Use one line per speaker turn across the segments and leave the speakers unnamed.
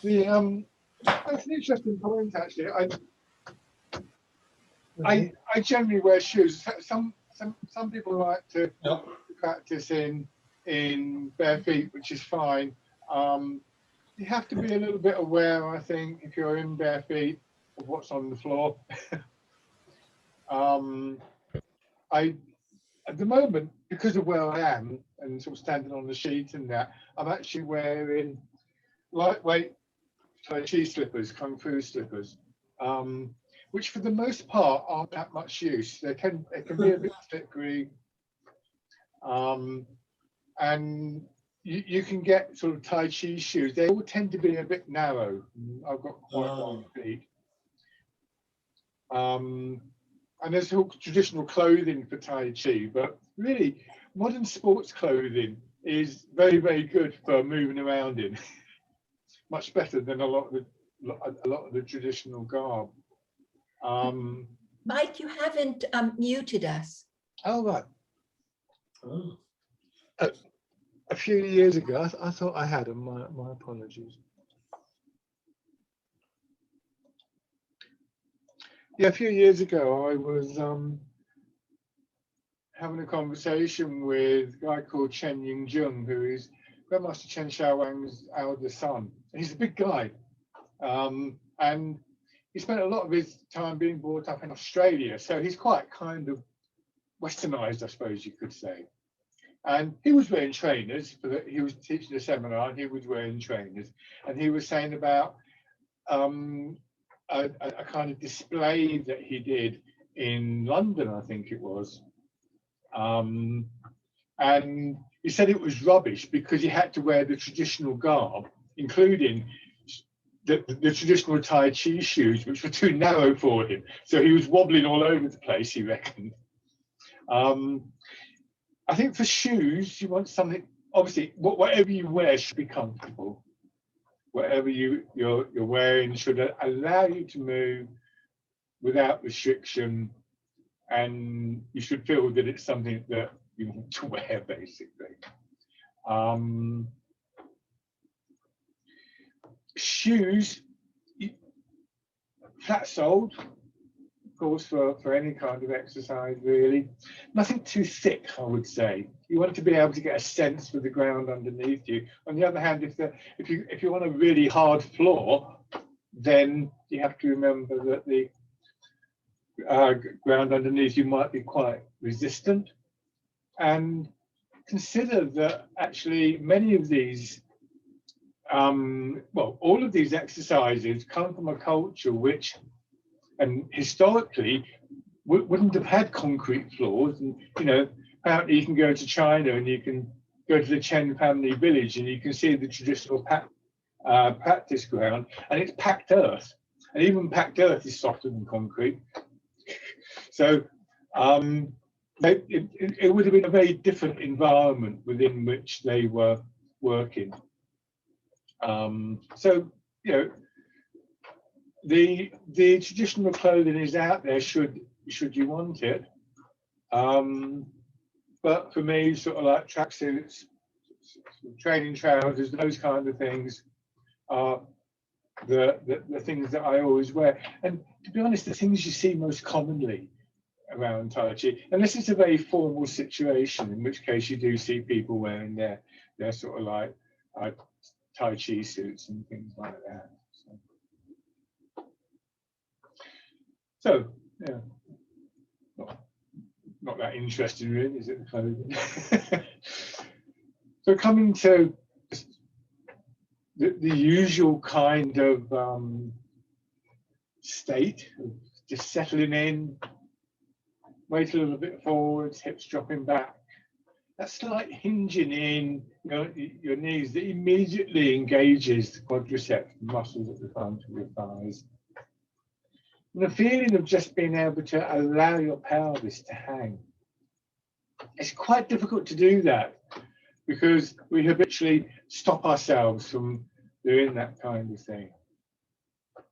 The that's an interesting point actually. I generally wear shoes. Some people like to practice in bare feet, which is fine. You have to be a little bit aware, I think, if you're in bare feet, of what's on the floor. At the moment, because of where I am and sort of standing on the sheet and that, I'm actually wearing lightweight Tai Chi slippers, Kung Fu slippers, which for the most part aren't that much use. They can be a bit slippery, and you can get sort of Tai Chi shoes. They all tend to be a bit narrow. I've got quite long feet. And there's all traditional clothing for Tai Chi, but really modern sports clothing is very, very good for moving around in. Much better than a lot of the traditional garb.
Mike, you haven't muted us.
Oh, right. Oh. A few years ago, I thought I had, and my apologies. Yeah, a few years ago, I was having a conversation with a guy called Chen Ying-jung, who is Grandmaster Chen Xiaowang's elder son. He's a big guy, and he spent a lot of his time being brought up in Australia, so he's quite kind of westernized, I suppose you could say. And he was wearing trainers, he was teaching a seminar, and he was wearing trainers, and he was saying about a kind of display that he did in London, I think it was. And he said it was rubbish because he had to wear the traditional garb, including the traditional Tai Chi shoes, which were too narrow for him. So he was wobbling all over the place, he reckoned. I think for shoes, you want something, obviously, whatever you wear should be comfortable. Whatever you're wearing should allow you to move without restriction, and you should feel that it's something that you want to wear, basically. Shoes, flat soled, of course, for any kind of exercise, really. Nothing too thick, I would say. You want to be able to get a sense for the ground underneath you. On the other hand, if you want a really hard floor, then you have to remember that the ground underneath you might be quite resistant. And consider that actually many of these, well, all of these exercises come from a culture which, and historically, wouldn't have had concrete floors. And, you know, apparently you can go to China and you can go to the Chen family village and you can see the traditional practice ground, and it's packed earth. And even packed earth is softer than concrete. So it would have been a very different environment within which they were working. So, you know, the traditional clothing is out there should you want it. But for me, sort of like tracksuits, training trousers, those kind of things are the things that I always wear. And to be honest, the things you see most commonly around Tai Chi, unless it's a very formal situation, in which case you do see people wearing their sort of like Tai Chi suits and things like that. So yeah, not that interesting really, is it, the clothing? So coming to the usual kind of state of just settling in, weight a little bit forwards, hips dropping back. That slight hinging in your knees that immediately engages the quadriceps muscles at the front of your thighs. And the feeling of just being able to allow your pelvis to hang. It's quite difficult to do that because we habitually stop ourselves from doing that kind of thing.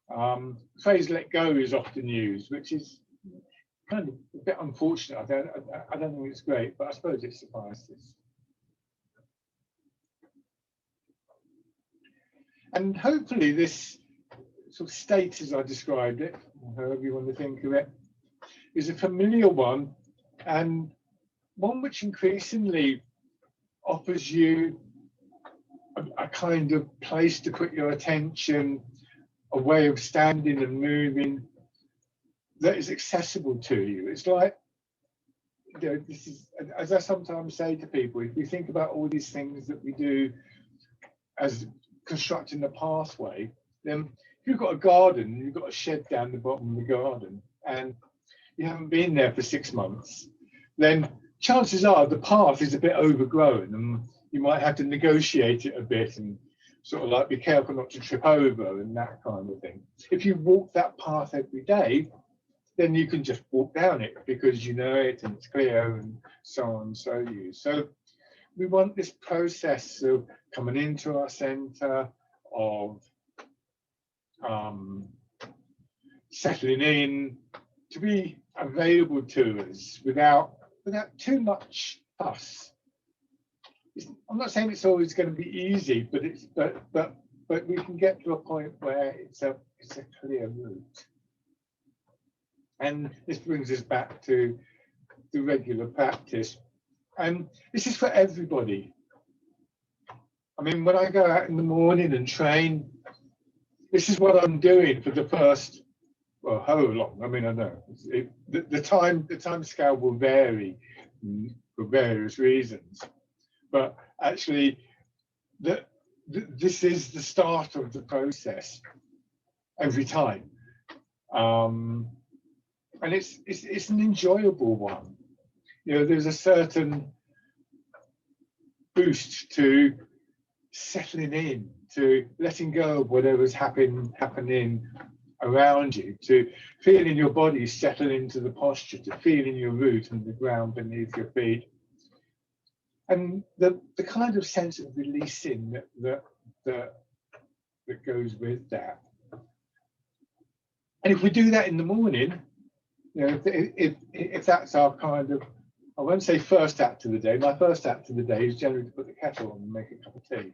The phrase "let go" is often used, which is kind of a bit unfortunate. I don't think it's great, but I suppose it suffices. And hopefully this sort of state, as I described it, or however you want to think of it, is a familiar one, and one which increasingly offers you a kind of place to put your attention, a way of standing and moving that is accessible to you. It's like, you know, this is, as I sometimes say to people, if we think about all these things that we do as constructing a pathway, then if you've got a garden, you've got a shed down the bottom of the garden, and you haven't been there for 6 months, then chances are the path is a bit overgrown, and you might have to negotiate it a bit and sort of like be careful not to trip over and that kind of thing. If you walk that path every day, then you can just walk down it because you know it and it's clear and so on, so you. So we want this process of coming into our center, of settling in, to be available to us without too much fuss. I'm not saying it's always going to be easy, but we can get to a point where it's a clear route. And this brings us back to the regular practice. And this is for everybody. I mean, when I go out in the morning and train, this is what I'm doing for the first, well, how long? I mean, I know the time scale will vary for various reasons, but actually, this is the start of the process every time, and it's an enjoyable one. You know, there's a certain boost to settling in, to letting go of whatever's happening around you, to feeling your body settle into the posture, to feeling your root and the ground beneath your feet, and the kind of sense of releasing that goes with that. And if we do that in the morning, you know, if that's our kind of, I won't say first act of the day. My first act of the day is generally to put the kettle on and make a cup of tea.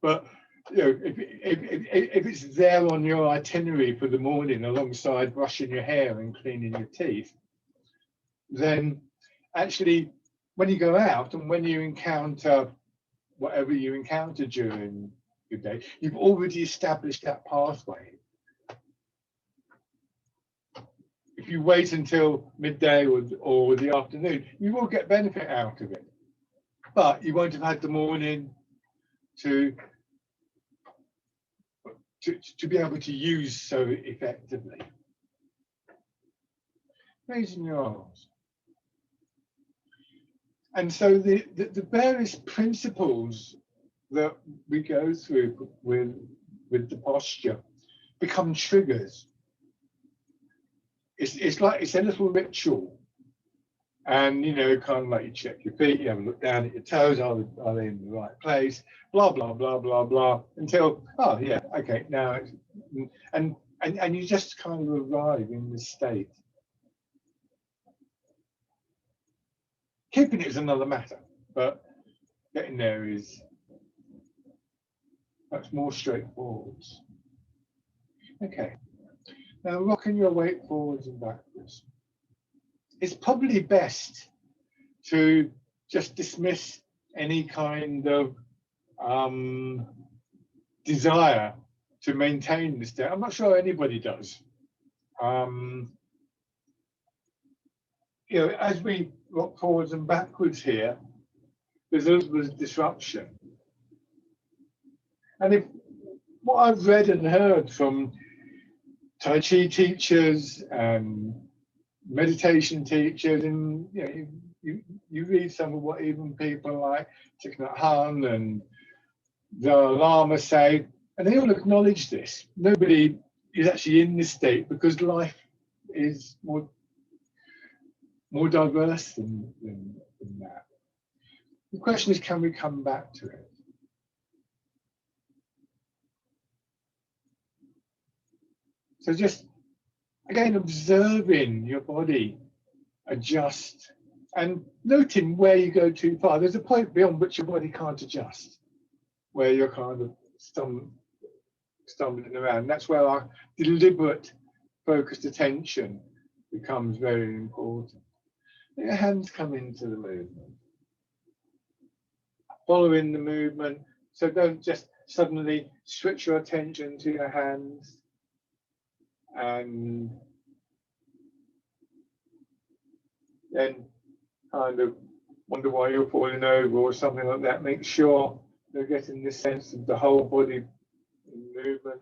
But you know, if it's there on your itinerary for the morning alongside brushing your hair and cleaning your teeth, then actually when you go out and when you encounter whatever you encounter during your day, you've already established that pathway. If you wait until midday or the afternoon, you will get benefit out of it, but you won't have had the morning to be able to use so effectively. Raising your arms. And so the various principles that we go through with the posture become triggers. It's like it's a little ritual, and you know, kind of like you check your feet, you have a look down at your toes, are they in the right place, blah blah blah blah blah, until oh yeah, okay, now it's, and you just kind of arrive in this state. Keeping it is another matter, but getting there is much more straightforward. Okay. Now, rocking your weight forwards and backwards. It's probably best to just dismiss any kind of desire to maintain this state. I'm not sure anybody does. You know, as we rock forwards and backwards here, there's always disruption. And if what I've read and heard from Tai Chi teachers and meditation teachers, and you know, you read some of what even people like Thich Nhat Hanh and the Lama say, and they all acknowledge this. Nobody is actually in this state because life is more diverse than that. The question is, can we come back to it? So just, again, observing your body adjust and noting where you go too far. There's a point beyond which your body can't adjust. where you're kind of stumbling around. That's where our deliberate focused attention becomes very important. Let your hands come into the movement, following the movement. So don't just suddenly switch your attention to your hands and then kind of wonder why you're falling over or something like that. Make sure you're getting this sense of the whole body in movement.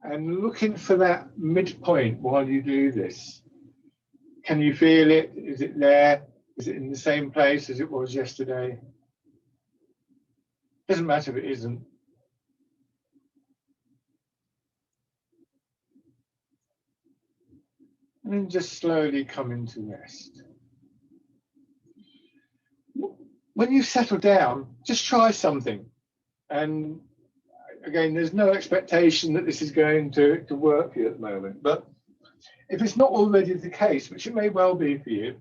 And looking for that midpoint while you do this. Can you feel it? Is it there? Is it in the same place as it was yesterday? Doesn't matter if it isn't. And then just slowly come into rest. When you settle down, just try something. And again, there's no expectation that this is going to work for you at the moment. But if it's not already the case, which it may well be for you,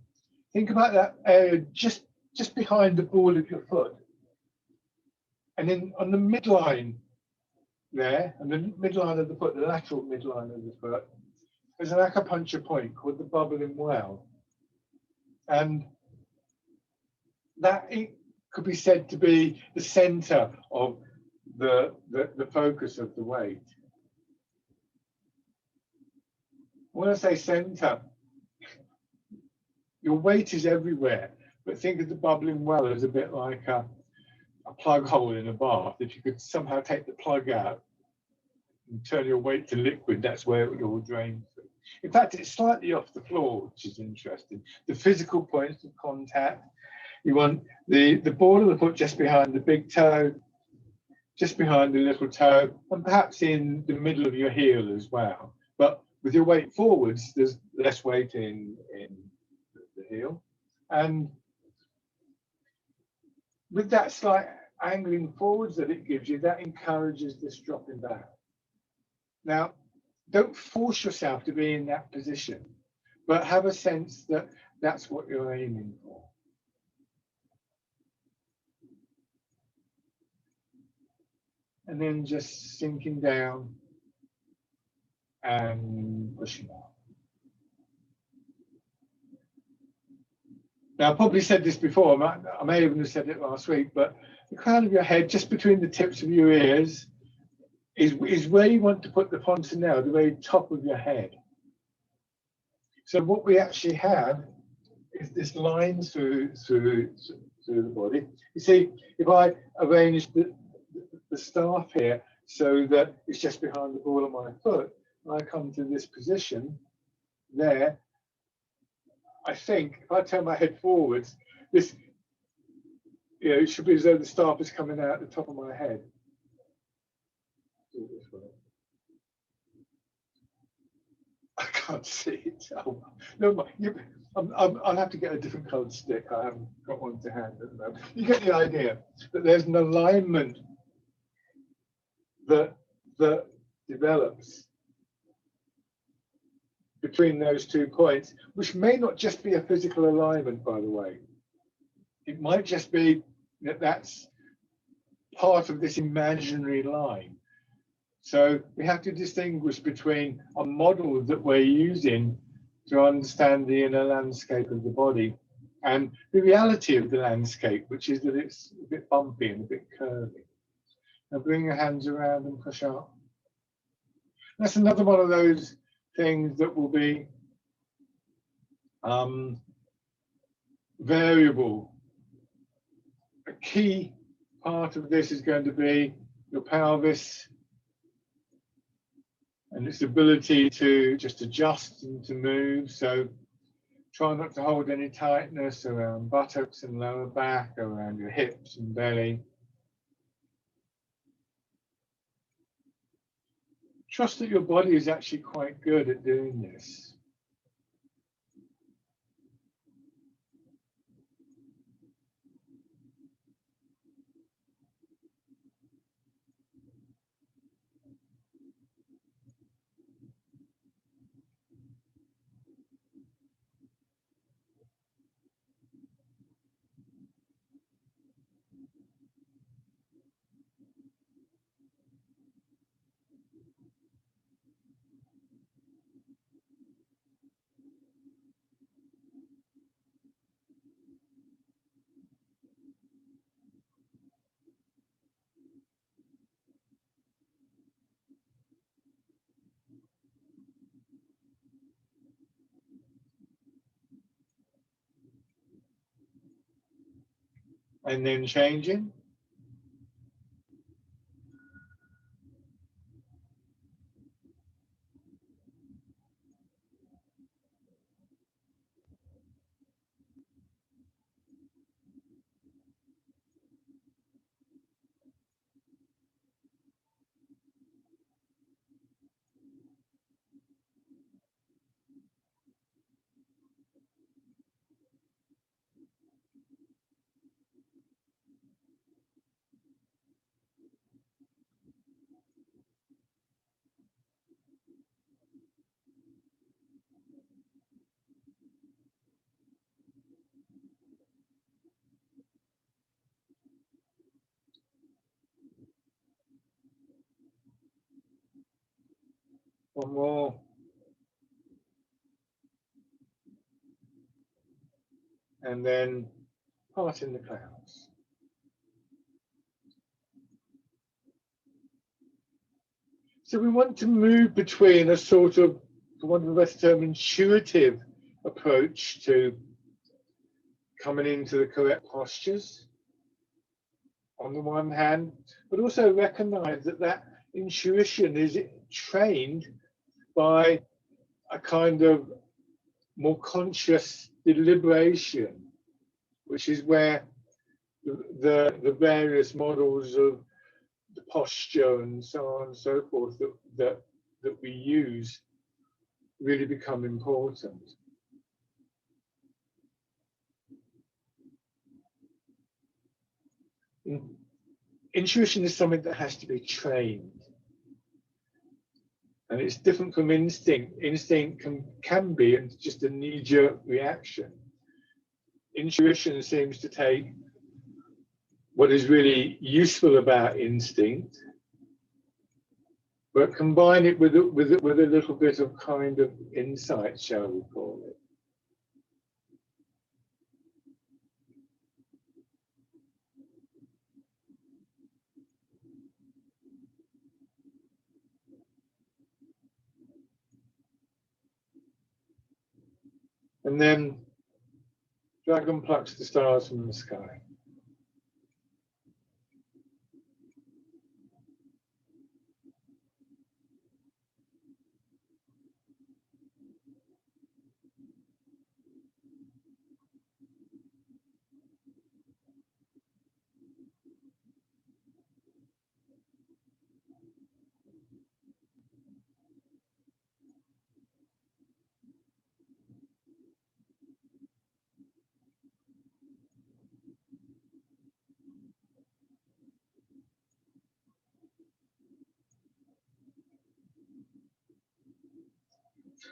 think about that area just behind the ball of your foot. And then on the midline there, and the midline of the foot, the lateral midline of the foot, there's an acupuncture point called the bubbling well. And that it could be said to be the center of the focus of the weight. When I say center, your weight is everywhere, but think of the bubbling well as a bit like a plug hole in a bath. If you could somehow take the plug out and turn your weight to liquid, that's where it would all drain through. In fact, it's slightly off the floor, which is interesting. The physical points of contact, you want the ball of the foot just behind the big toe, just behind the little toe, and perhaps in the middle of your heel as well. But with your weight forwards, there's less weight in the heel. And with that slight angling forwards that it gives you, that encourages this dropping back. Now, don't force yourself to be in that position, but have a sense that that's what you're aiming for. And then just sinking down and pushing out. Now, I probably said this before, I may even have said it last week, but the crown of your head, just between the tips of your ears, is where you want to put the fontanelle, the very top of your head. So what we actually have is this line through the body. You see, if I arrange the staff here so that it's just behind the ball of my foot, and I come to this position there, I think if I turn my head forwards, this, it should be as though the staff is coming out the top of my head. Do it this way. I can't see it. Oh, no, I'll have to get a different coloured stick. I haven't got one to hand at the moment. You get the idea that there's an alignment that develops between those 2 points, which may not just be a physical alignment, by the way. It might just be that that's part of this imaginary line. So we have to distinguish between a model that we're using to understand the inner landscape of the body and the reality of the landscape, which is that it's a bit bumpy and a bit curvy. Now bring your hands around and push up. That's another one of those things that will be variable. A key part of this is going to be your pelvis and its ability to just adjust and to move. So try not to hold any tightness around buttocks and lower back, around your hips and belly. Trust that your body is actually quite good at doing this. And then changing. One more. And then parting the clouds. So we want to move between a sort of, for want of a better term, intuitive approach to coming into the correct postures on the one hand, but also recognize that that intuition is trained by a kind of more conscious deliberation, which is where the various models of the posture and so on and so forth that we use really become important. Intuition is something that has to be trained. And it's different from instinct. Instinct can be just a knee-jerk reaction. Intuition seems to take what is really useful about instinct, but combine it with a little bit of kind of insight, shall we call it. And then dragon plucks the stars from the sky.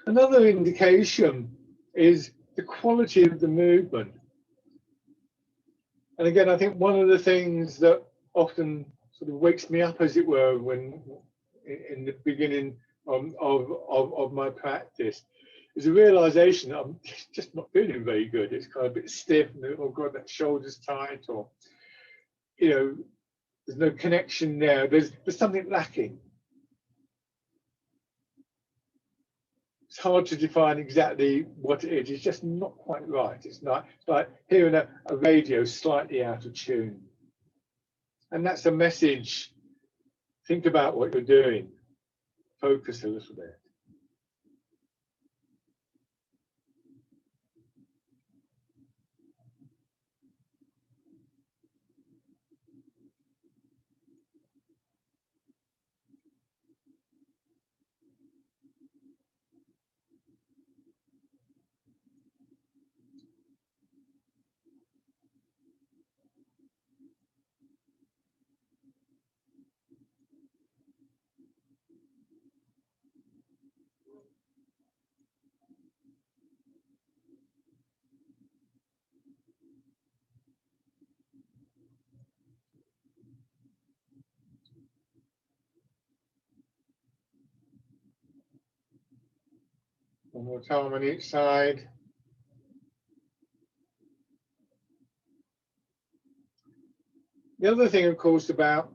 Another indication is the quality of the movement. And again, I think one of the things that often sort of wakes me up, as it were, when in the beginning of my practice, is a realization that I'm just not feeling very good. It's kind of a bit stiff, and oh God, that shoulder's tight, or there's no connection there. There's something lacking. It's hard to define exactly what it is. It's just not quite right. It's like hearing a radio slightly out of tune. And that's a message. Think about what you're doing. Focus a little bit. more time on each side. The other thing, of course, about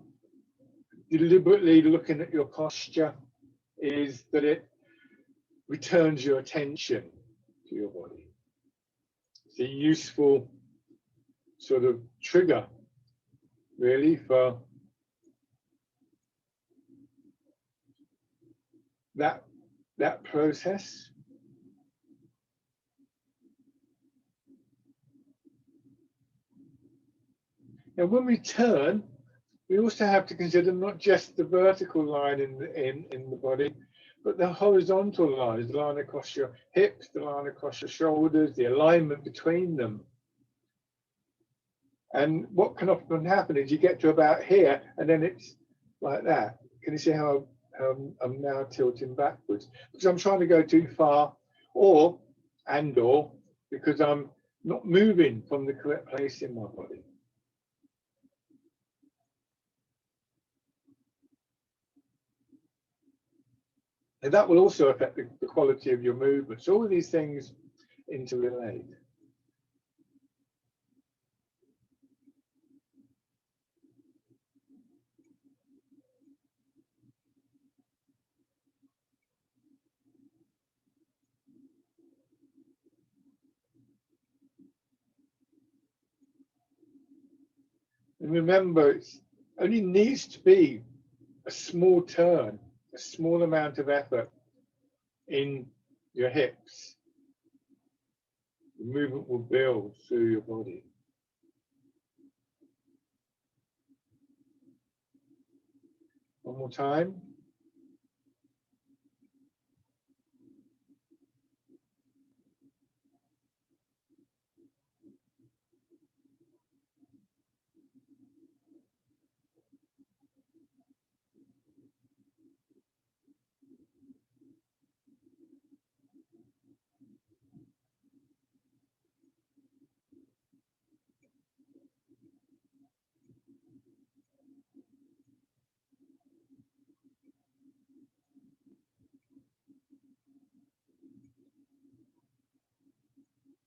deliberately looking at your posture is that it returns your attention to your body. It's a useful sort of trigger, really, for that process. Now, when we turn, we also have to consider not just the vertical line in the body, but the horizontal lines, the line across your hips, the line across your shoulders, the alignment between them. And what can often happen is you get to about here, and then it's like that. Can you see how I'm now tilting backwards? Because I'm trying to go too far, or because I'm not moving from the correct place in my body. And that will also affect the quality of your movement. So all of these things interrelate. And remember, it only needs to be a small turn, a small amount of effort in your hips. The movement will build through your body. One more time.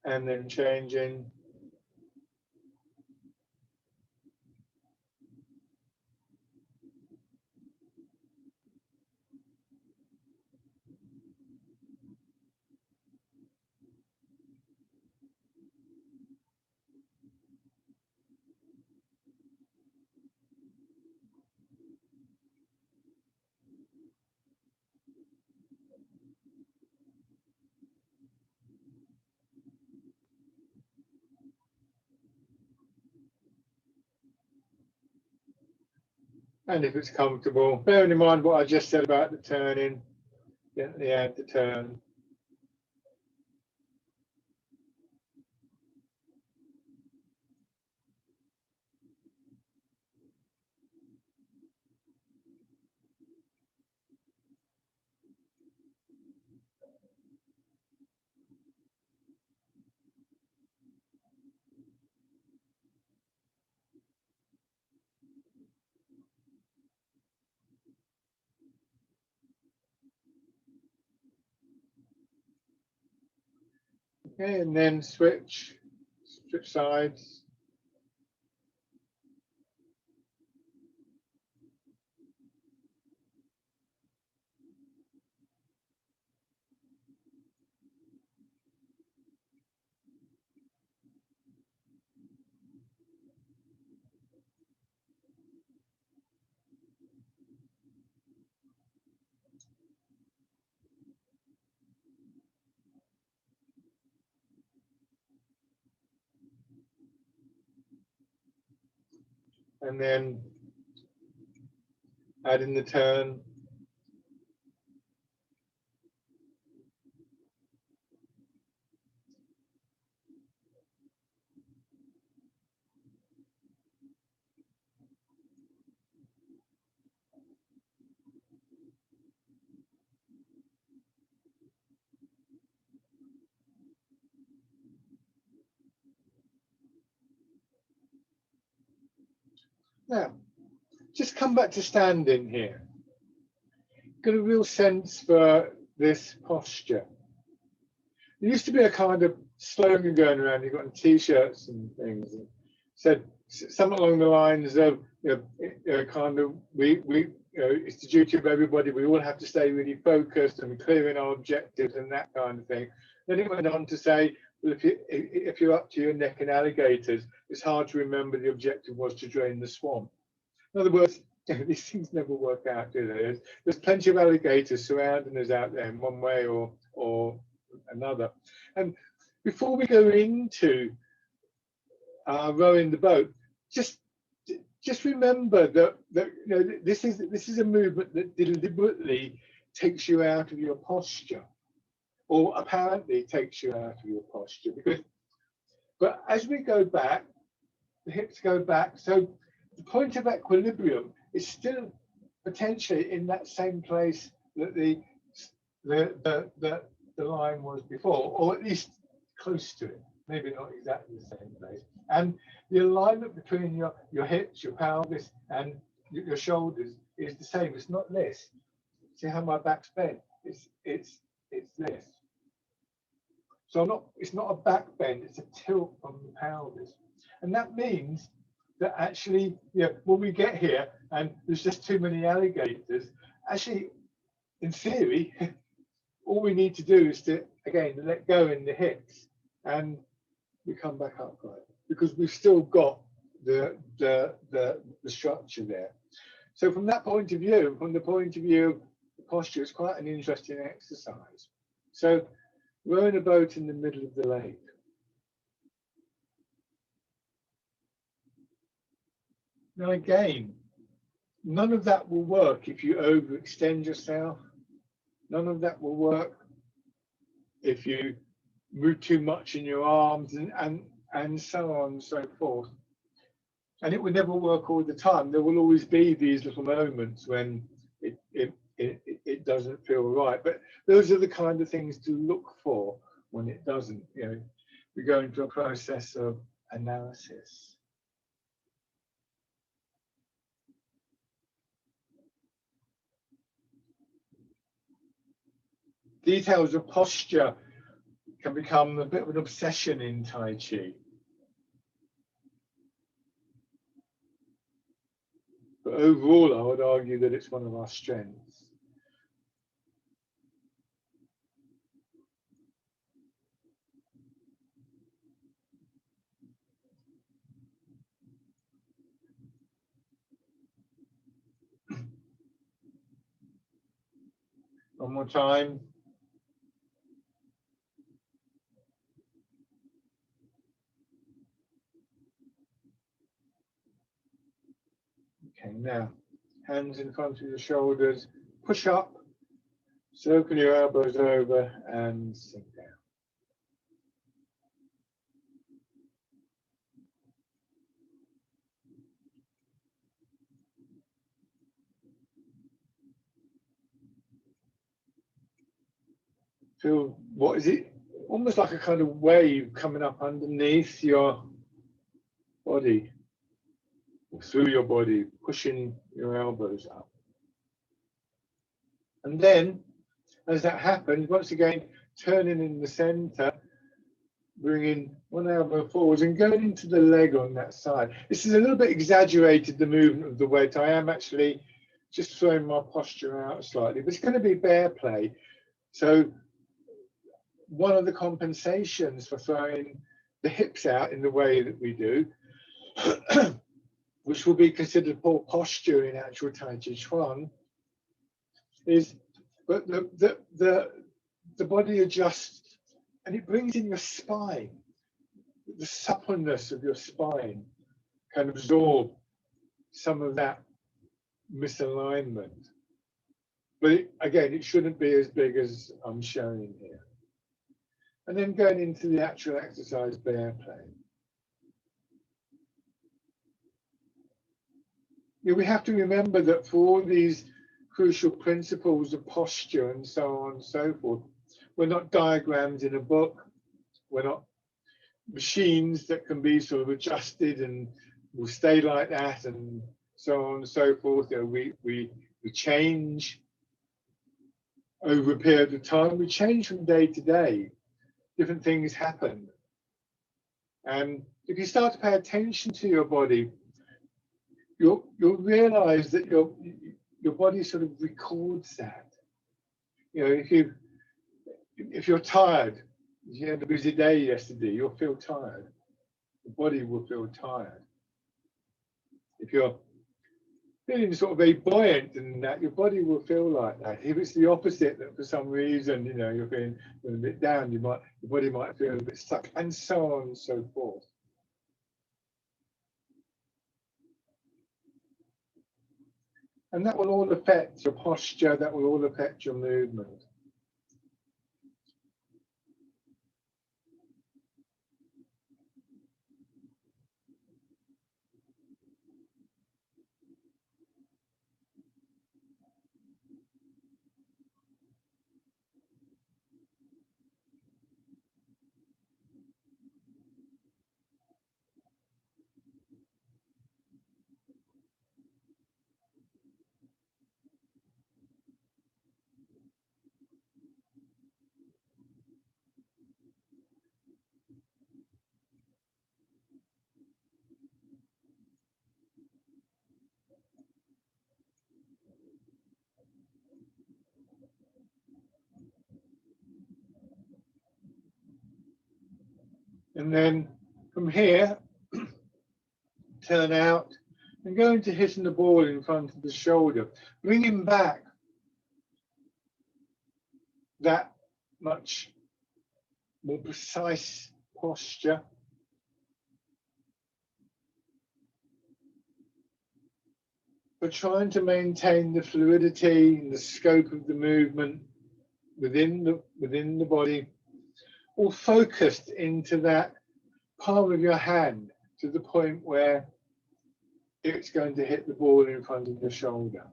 And then changing. And if it's comfortable, bearing in mind what I just said about the turning, gently add the turn. Okay, and then switch sides. And then add in the turn. Now, just come back to standing here. Get a real sense for this posture. there used to be a kind of slogan going around. You got on T-shirts and things, and said something along the lines of, kind of it's the duty of everybody. We all have to stay really focused and clear in our objectives and that kind of thing. Then it went on to say, well, if you're up to your neck in alligators, it's hard to remember the objective was to drain the swamp. In other words, these things never work out, do they? There's plenty of alligators surrounding us out there in one way or another. And before we go into rowing the boat, just remember that this is a movement that deliberately takes you out of your posture, or apparently takes you out of your posture. But as we go back, the hips go back, so the point of equilibrium is still potentially in that same place that the line was before, or at least close to it. Maybe not exactly the same place. And the alignment between your hips, your pelvis, and your shoulders is the same. It's not this. See how my back's bent? It's this. So it's not a back bend, it's a tilt from the pelvis. And that means that actually, when we get here and there's just too many alligators, actually, in theory, all we need to do is to, again, let go in the hips and we come back upright, because we've still got the structure there. So from that point of view, from the point of view of the posture, it's quite an interesting exercise. So rowing a boat in the middle of the lake. Now again, none of that will work if you overextend yourself. None of that will work if you move too much in your arms and so on and so forth. And it will never work all the time. There will always be these little moments when it doesn't feel right. But those are the kind of things to look for when it doesn't. We go into a process of analysis. Details of posture can become a bit of an obsession in Tai Chi. But overall, I would argue that it's one of our strengths. One more time. Okay, now, hands in front of your shoulders, push up, circle your elbows over and sink down. Feel, what is it? Almost like a kind of wave coming up underneath your body, through your body, pushing your elbows up. And then, as that happens, once again, turning in the center, bringing one elbow forwards and going into the leg on that side. This is a little bit exaggerated, the movement of the weight. I am actually just throwing my posture out slightly, but it's going to be bear play. So one of the compensations for throwing the hips out in the way that we do, which will be considered poor posture in actual Tai Chi Chuan, is but the body adjusts and it brings in your spine. The suppleness of your spine can absorb some of that misalignment. But again, it shouldn't be as big as I'm showing here. And then going into the actual exercise, bear play. We have to remember that for all these crucial principles of posture and so on and so forth, we're not diagrams in a book. We're not machines that can be sort of adjusted and will stay like that and so on and so forth. We change over a period of time. We change from day to day. different things happen. And if you start to pay attention to your body, you'll realize that your body sort of records that. You know, if you're tired, you had a busy day yesterday, you'll feel tired. The body will feel tired. If you're feeling sort of very buoyant and that, your body will feel like that. If it's the opposite, that for some reason, you know, you're feeling a bit down, your body might feel a bit stuck, and so on and so forth. And that will all affect your posture, that will all affect your movement. And then from here, turn out and go into hitting the ball in front of the shoulder, bringing back that much more precise posture. But trying to maintain the fluidity and the scope of the movement within the body, all focused into that palm of your hand to the point where it's going to hit the ball in front of the shoulder.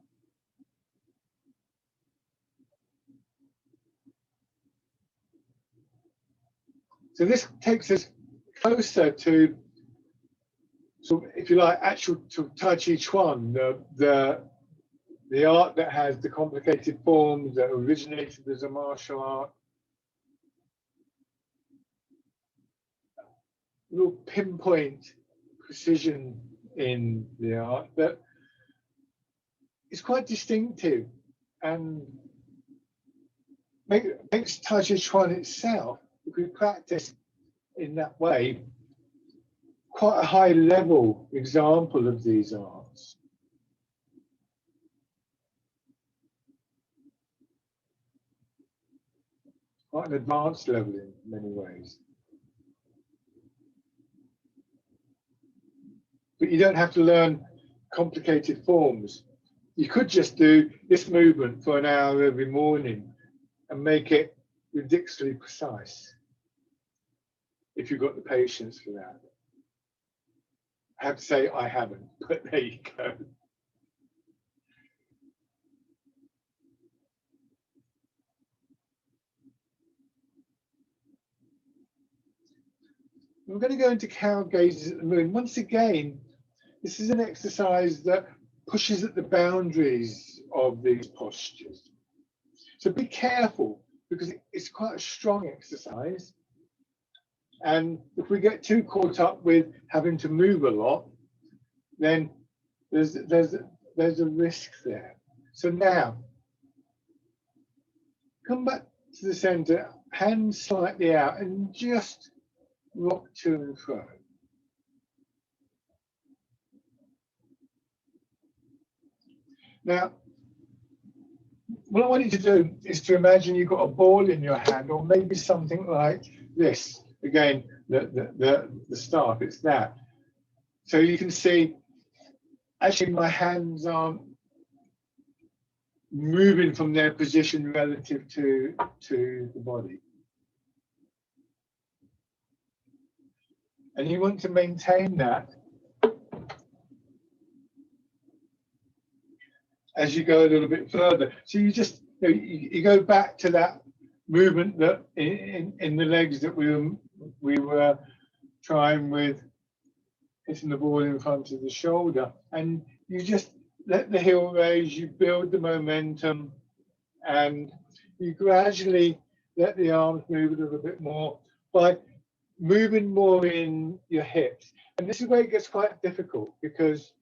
So this takes us closer to, so if you like, actual to Tai Chi Chuan, the art that has the complicated forms that originated as a martial art. Real pinpoint precision in the art that is quite distinctive and makes Tai Chi Chuan itself, if we practice in that way, quite a high level example of these arts. Quite an advanced level in many ways. But you don't have to learn complicated forms. You could just do this movement for an hour every morning and make it ridiculously precise, if you've got the patience for that. I have to say I haven't, but there you go. We're going to go into cow gazes at the moon. Once again, this is an exercise that pushes at the boundaries of these postures. So be careful, because it's quite a strong exercise. And if we get too caught up with having to move a lot, then there's a risk there. So now, come back to the center, hands slightly out, and just rock to and fro. Now, what I want you to do is to imagine you've got a ball in your hand, or maybe something like this. Again, the staff, it's that. So you can see, actually my hands aren't moving from their position relative to the body. And you want to maintain that as you go a little bit further. So you just, you go back to that movement that in the legs that we were trying with hitting the ball in front of the shoulder, and you just let the heel raise, you build the momentum, and you gradually let the arms move a little bit more, by moving more in your hips. And this is where it gets quite difficult, because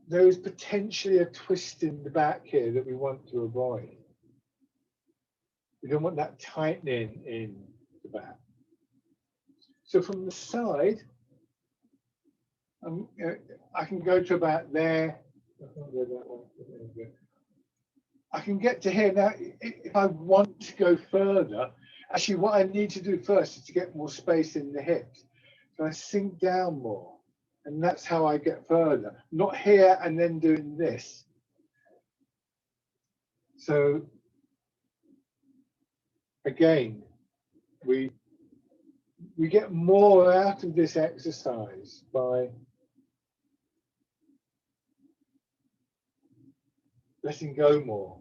there is potentially a twist in the back here that we want to avoid. We don't want that tightening in the back. So from the side, I can go to about there. I can get to here. Now, if I want to go further, actually what I need to do first is to get more space in the hips. So I sink down more, and that's how I get further. Not here and then doing this. So again, we get more out of this exercise by letting go more.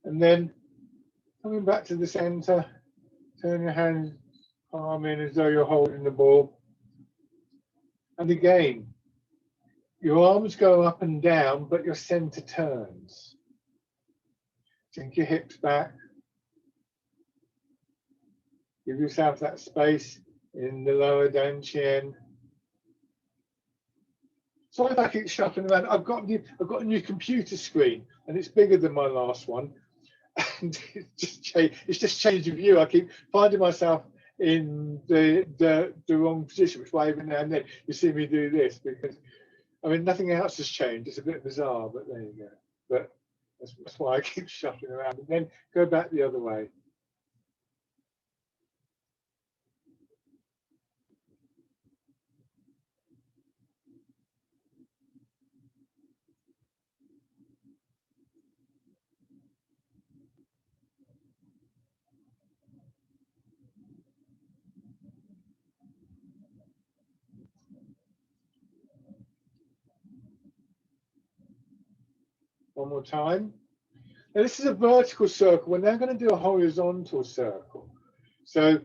And then coming back to the center, turn your hands, palm in as though you're holding the ball. And again, your arms go up and down, but your center turns. Sink your hips back. Give yourself that space in the lower dantian. So if I keep shuffling around, I've got a new computer screen, and it's bigger than my last one. And it's just changed the view. I keep finding myself in the wrong position, which why even now and then you see me do this, because I mean nothing else has changed. It's a bit bizarre, but there you go. But that's why I keep shuffling around, and then go back the other way. One more time. Now this is a vertical circle. We're now going to do a horizontal circle. So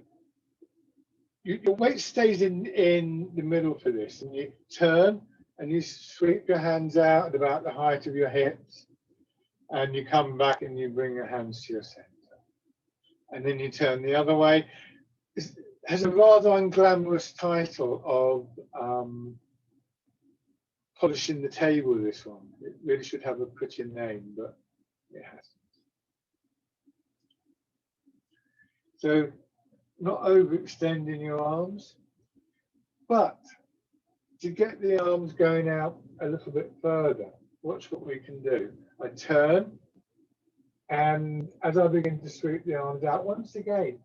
your weight stays in the middle for this, and you turn and you sweep your hands out at about the height of your hips, and you come back and you bring your hands to your center. And then you turn the other way. It has a rather unglamorous title of polishing the table, this one. It really should have a pretty name, but it hasn't. So not overextending your arms, but to get the arms going out a little bit further, watch what we can do. I turn, and as I begin to sweep the arms out, once again,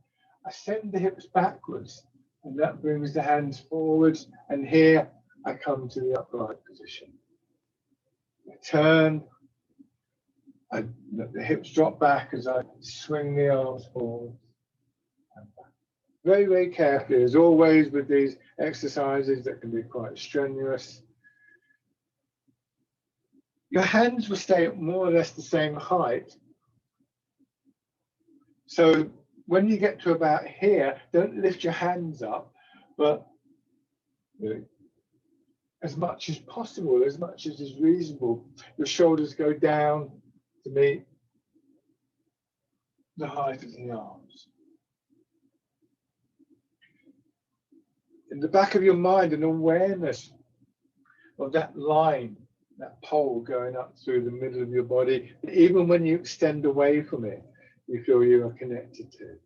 I send the hips backwards, and that brings the hands forwards, and here I come to the upright position. I turn, I let the hips drop back as I swing the arms forward and back. Very, very carefully, as always with these exercises that can be quite strenuous. Your hands will stay at more or less the same height. So when you get to about here, don't lift your hands up, but as much as possible, as much as is reasonable, your shoulders go down to meet the height of the arms. In the back of your mind, an awareness of that line, that pole going up through the middle of your body. Even when you extend away from it, you feel you are connected to it.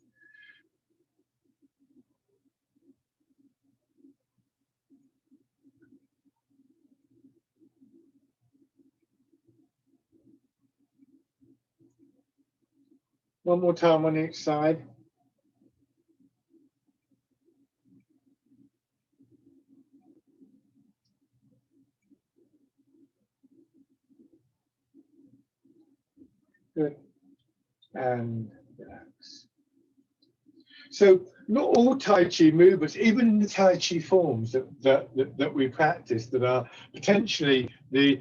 One more time on each side. Good. And relax. So not all Tai Chi movements, even the Tai Chi forms that we practice that are potentially the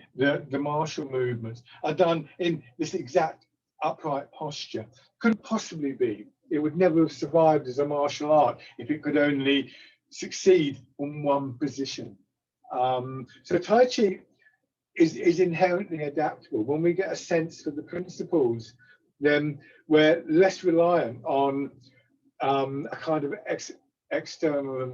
martial movements are done in this exact upright posture. Couldn't possibly be. It would never have survived as a martial art if it could only succeed on one position. So Tai Chi is inherently adaptable. When we get a sense for the principles, then we're less reliant on a kind of external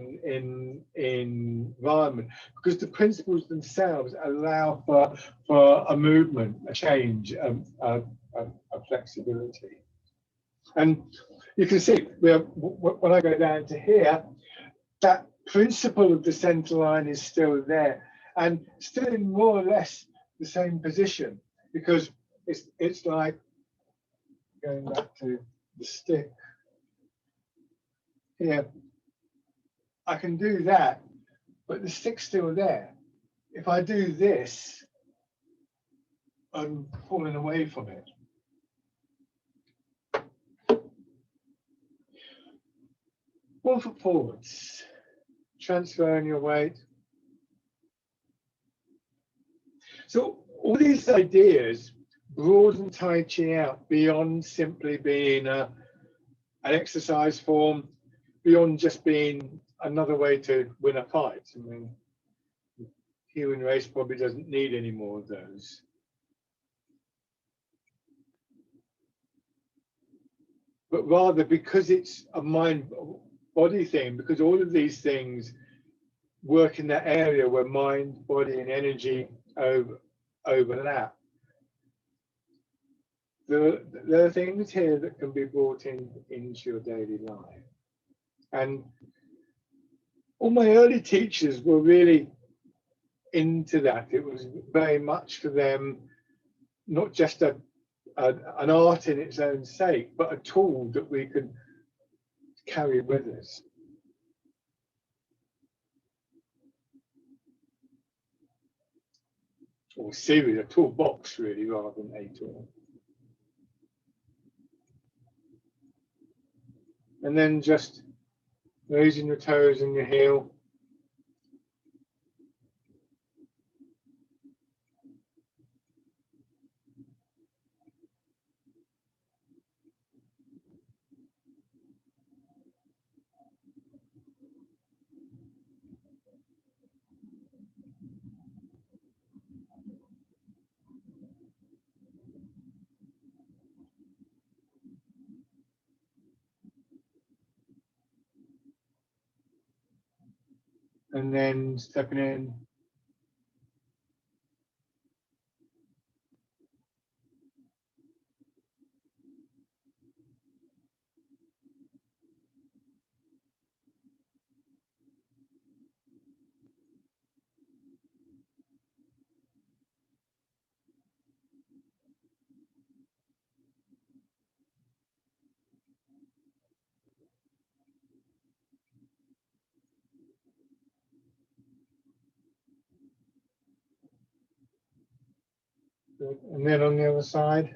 environment, because the principles themselves allow for a movement, a change, a flexibility. And you can see when I go down to here, that principle of the center line is still there and still in more or less the same position, because it's like going back to the stick here. I can do that, but the stick's still there. If I do this, I'm falling away from it. 1 foot forwards, transferring your weight. So all these ideas broaden Tai Chi out beyond simply being an exercise form, beyond just being another way to win a fight. I mean, the human race probably doesn't need any more of those. But rather, because it's a mind-body thing, because all of these things work in that area where mind, body, and energy overlap, there are things here that can be brought into your daily life. And all my early teachers were really into that. It was very much for them, not just an art in its own sake, but a tool that we could carry with us. Or series, a toolbox really, rather than a tool. And then just raising your toes and your heel. And then stepping in. Good. And then on the other side.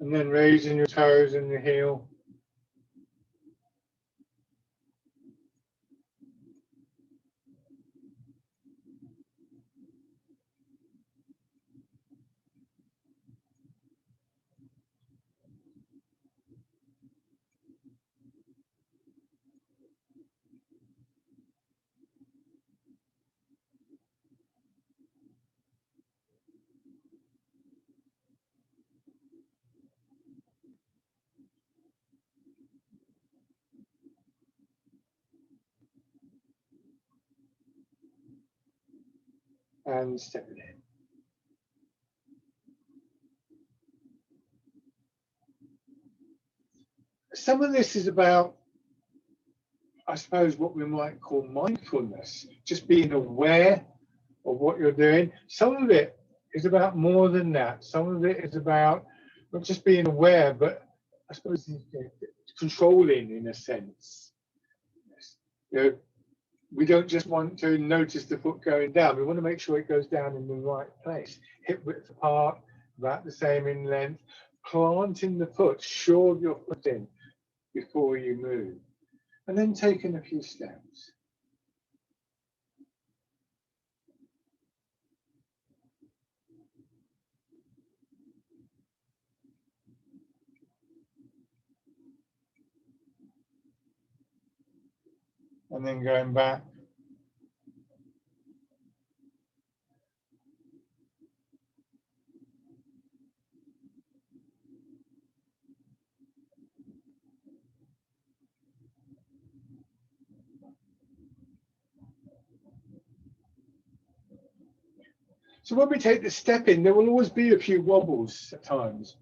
And then raising your toes and your heel. and stepping in. Some of this is about, I suppose, what we might call mindfulness, just being aware of what you're doing. Some of it is about more than that. Some of it is about not just being aware, but I suppose controlling in a sense. You know, we don't just want to notice the foot going down. We want to make sure it goes down in the right place. Hip width apart, about the same in length. Planting the foot, sure of your foot in before you move. And then taking a few steps. And then going back. So when we take the step in, there will always be a few wobbles at times.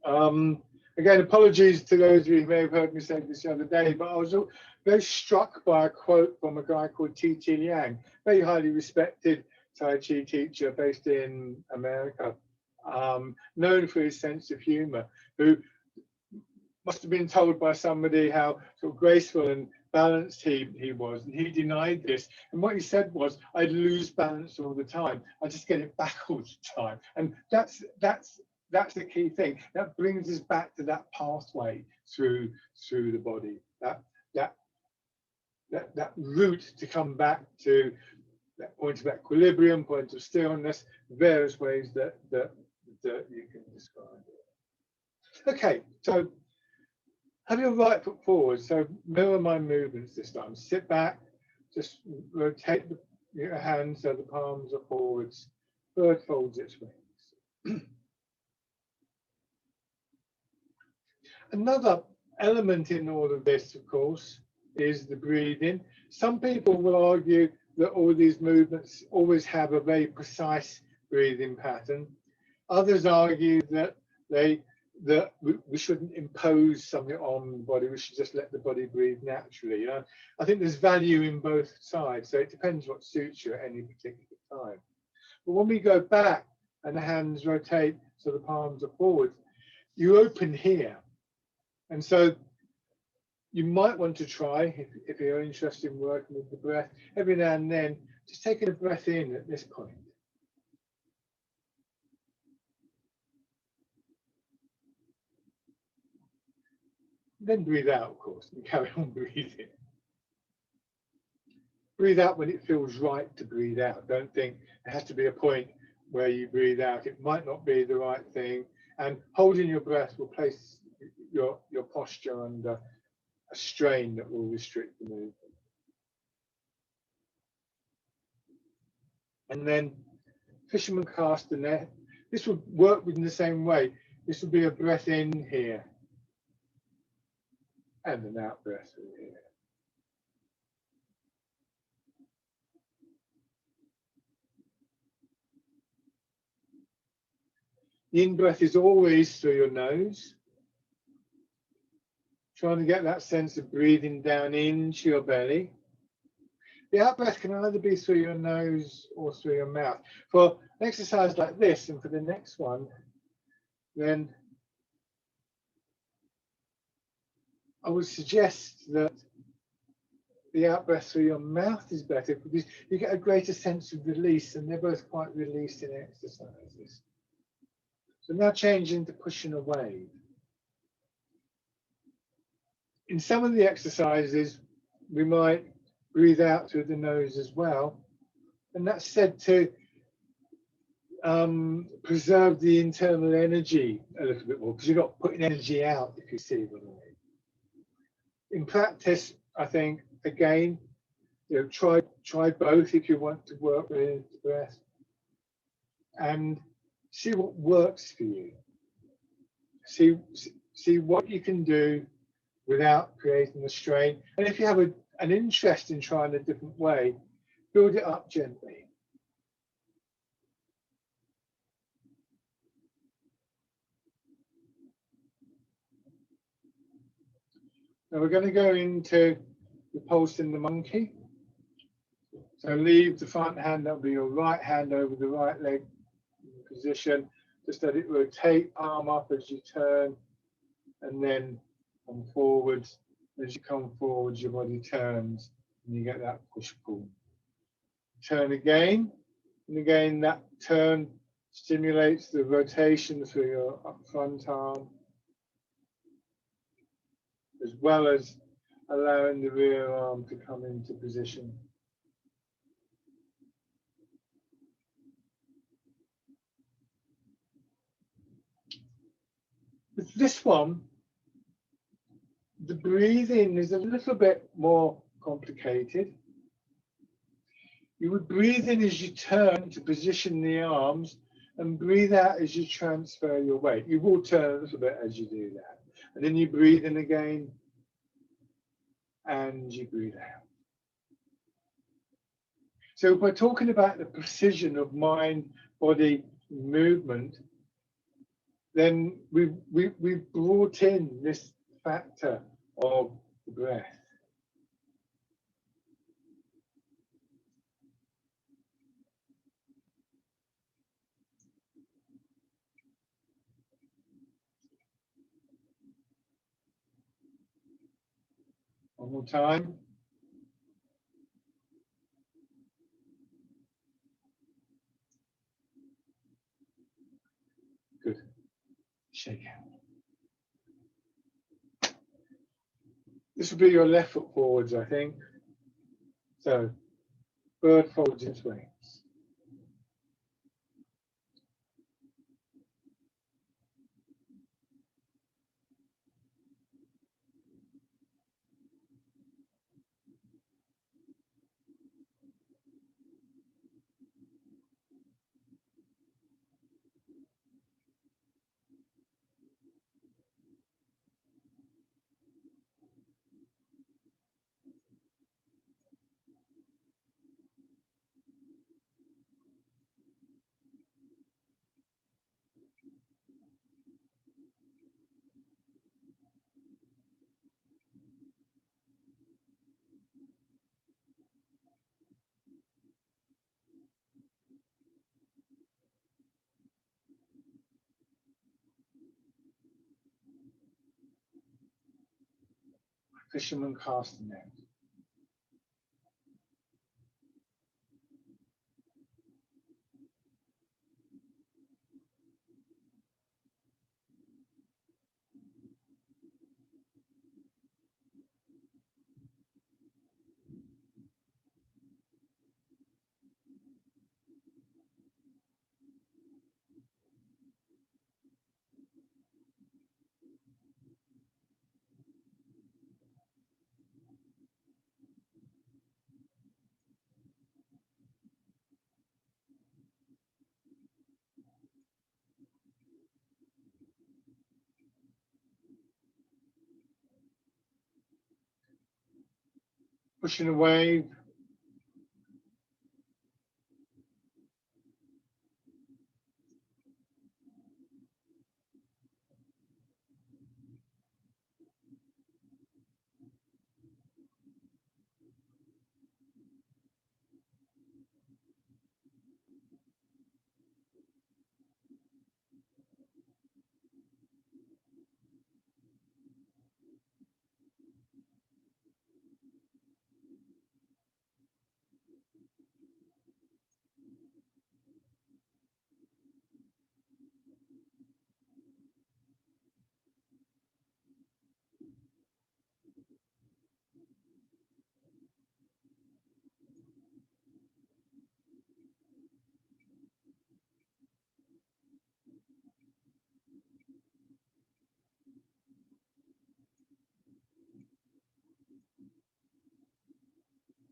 Again, apologies to those of you who may have heard me say this the other day, but I was very struck by a quote from a guy called T.T. Liang, very highly respected Tai Chi teacher based in America, known for his sense of humor, who must have been told by somebody how sort of graceful and balanced he was, and he denied this. And what he said was, I'd lose balance all the time. I just get it back all the time. And that's the key thing. That brings us back to that pathway through the body. That route to come back to that point of equilibrium, point of stillness, various ways that you can describe it. Okay, so have your right foot forward, so mirror my movements this time. Sit back, just rotate your hands so the palms are forwards. Bird folds its wings. Another element in all of this, of course, is the breathing. Some people will argue that all these movements always have a very precise breathing pattern. Others argue that we shouldn't impose something on the body. We should just let the body breathe naturally. I think there's value in both sides, so it depends what suits you at any particular time. But when we go back and the hands rotate so the palms are forward, you open here. And so you might want to try, if you're interested in working with the breath, every now and then, just taking a breath in at this point. Then breathe out, of course, and carry on breathing. Breathe out when it feels right to breathe out. Don't think there has to be a point where you breathe out. It might not be the right thing. And holding your breath will place your posture under a strain that will restrict the movement. And then fisherman cast the net. This would work in the same way. This would be a breath in here and an out breath through here. The in breath is always through your nose. Trying to get that sense of breathing down into your belly. The out breath can either be through your nose or through your mouth. For an exercise like this, and for the next one, then I would suggest that the out breath through your mouth is better because you get a greater sense of release, and they're both quite releasing exercises. So now changing to pushing away. In some of the exercises, we might breathe out through the nose as well. And that's said to preserve the internal energy a little bit more, because you're not putting energy out, if you see what I mean. In practice, I think, again, try both if you want to work with the breath, and see what works for you. See what you can do without creating a strain. And if you have an interest in trying a different way, build it up gently. Now we're going to go into repulsing the monkey. So leave the front hand, that'll be your right hand over the right leg position. Just let it rotate, arm up as you turn, and then come forwards. As you come forwards, your body turns, and you get that push-pull. Turn again, and again that turn stimulates the rotation through your front arm, as well as allowing the rear arm to come into position. With this one, the breathing is a little bit more complicated. You would breathe in as you turn to position the arms and breathe out as you transfer your weight. You will turn a little bit as you do that. And then you breathe in again and you breathe out. So if we're talking about the precision of mind-body movement, then we've brought in this factor of the breath. One more time. Good. Shake out. This will be your left foot forwards, I think. So, bird folds its wings. Fisherman cast the net. Pushing a wave.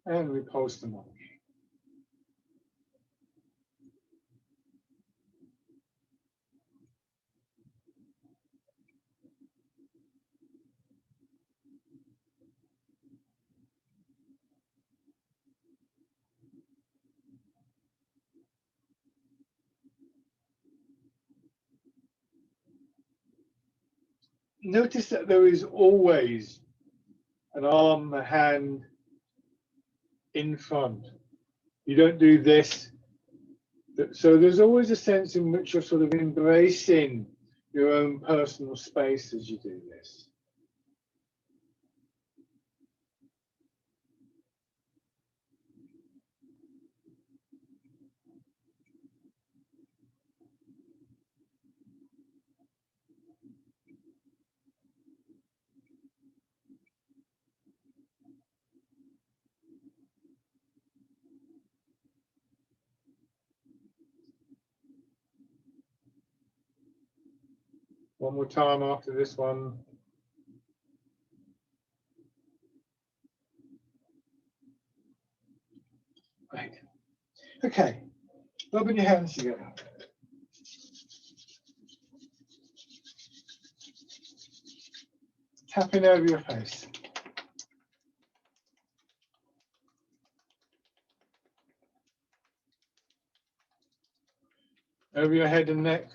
And repulse the monkey. Notice that there is always an arm, a hand in front. You don't do this. So there's always a sense in which you're sort of embracing your own personal space as you do this. One more time after this one. Right. Okay. Rubbing your hands together. Tapping over your face. Over your head and neck.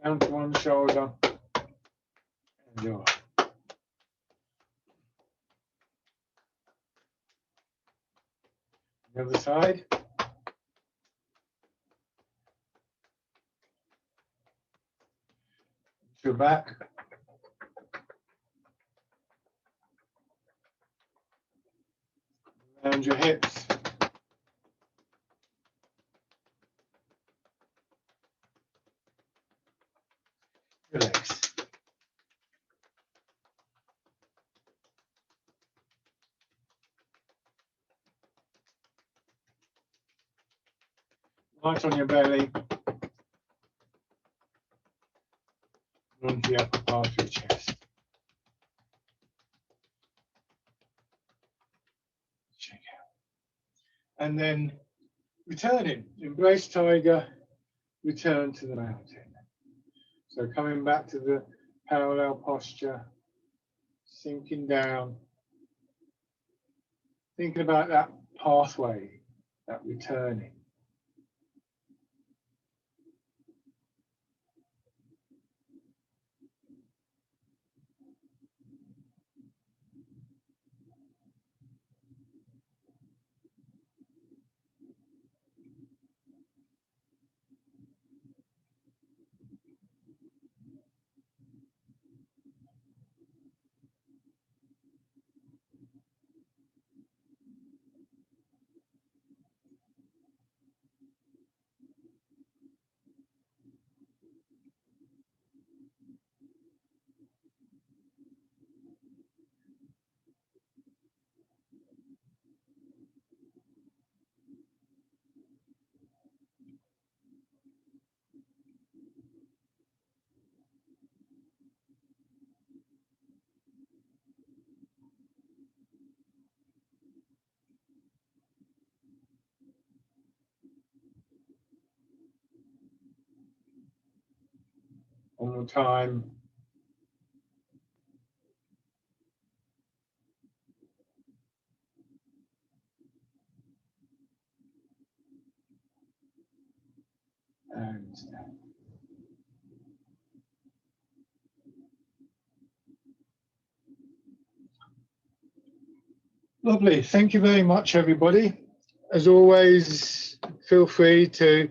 Down to one shoulder. And your the other side. Your back. Around your hips. Your legs. Light on your belly. Onto the upper part of your chest. Check out. And then returning. Embrace tiger. Return to the mountain. So coming back to the parallel posture. Sinking down. Thinking about that pathway, that returning. One more time. And lovely. Thank you very much, everybody. As always, feel free to